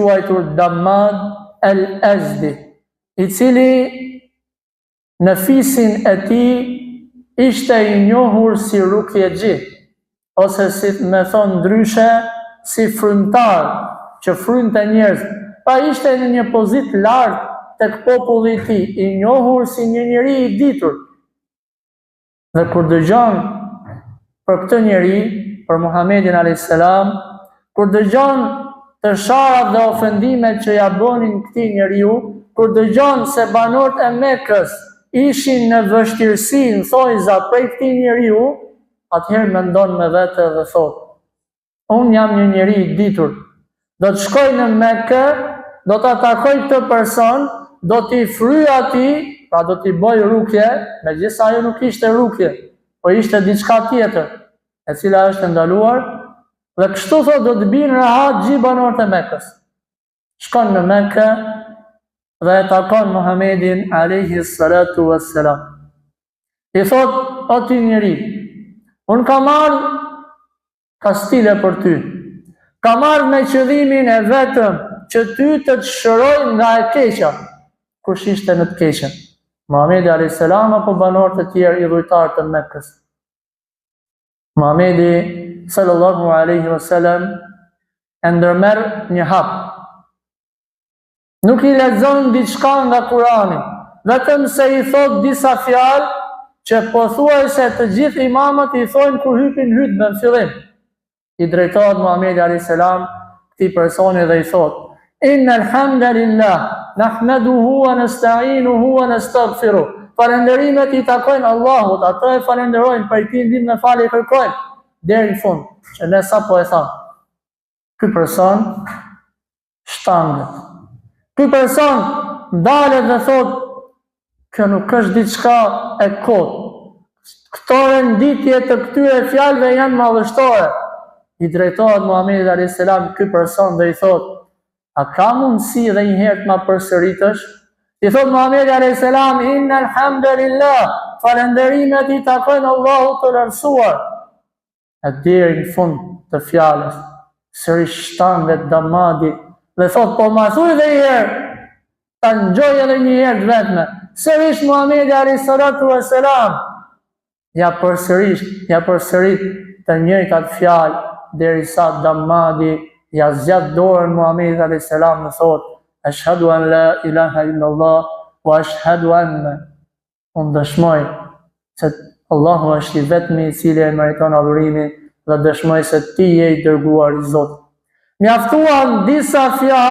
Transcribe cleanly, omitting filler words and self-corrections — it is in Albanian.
quajtur Damad el-Azdi, i cili në fisin e tij ishte i njohur si rukjegji, ose si me thonë ndryshe, si frymtar, që frynte njerëz. Pa ishte në një pozitë lartë tek populli i tij, i njohur si një njeri i ditur. Dhe kur dëgjon për këtë njeri, për Muhamedit a.s., kur dëgjon të sharat dhe ofendimet që ja bënin këtij njeriu, kur dëgjon se banorët e Mekës ishin në vështirësi, në thojza prej këtij njeriu, atëherë mendon me vete dhe thot: unë jam një njeri i ditur, do të shkoj në Mekë, do të atakoj këtë person, do t'i fryj atij, pra do t'i bëj rukje, megjithëse ajo nuk ishte rukje, po ishte diçka tjetër, e cila është ndaluar, dhe kështu thot do të binë rahat gjithë banorët e Mekës. Shkon në Mekë dhe e takon Muhamedin alayhi salatu wassalam. I thot: o ti njeri, unë kam marrë kastile për ty, kam marrë me qëllimin e vetëm që ty të të shëroj nga e keqja. Kush ishte në të keqen? Muhamedi a.s. apo banorët e tjerë i dhujtarët të Mekës? Muhamedi sallallahu alaihi wasallam e ndërmerr një hap. Nuk i lexon diçka nga Kurani, vetëm se i thot disa fjalë që pothuajse të gjithë imamët i thonë kur hypin hutbë në fillim. I drejtohet Muhamedi a.s. këtij personi dhe i thot: innal hamdalillah nahmaduhu wa nasta'inuhu wa nastaghfiruh. Falënderimet i takojnë Allahut, ato e falenderojnë, për ti ndihmë me falje kërkojnë, deri në fund, që ne sapo e thamë. Ky person shtanget. Ky person dalet dhe thot: kjo nuk është diçka e kot. Këto renditje të këtyre fjalëve janë madhështore. I drejtohet Muhamedit a.s. ky person dhe i thot: a ka mundësi dhe një herë të ma përsëritësh? I thot Muhamedi a.s. innal hamdalillah, falënderimet i takojnë Allahut të lartësuar. E deri në fund të fjalës, sërish shtanget Damadi dhe thot: po ma thuj dhe një herë, ta ngjoj edhe një herë vetme. Sërish Muhamedi a.s. ja përsërit të njëjtat fjalë, derisa Damadi ja zgjat dorën Muhamedit a.s. dhe thot: ashhadu an la ilaha illallah wa ashhadu anna, unë dëshmoj se Allahu është i vetmi i cili e meriton adhurimin dhe dëshmoj se ti je i dërguar i Zotit. Mjaftuan disa fjalë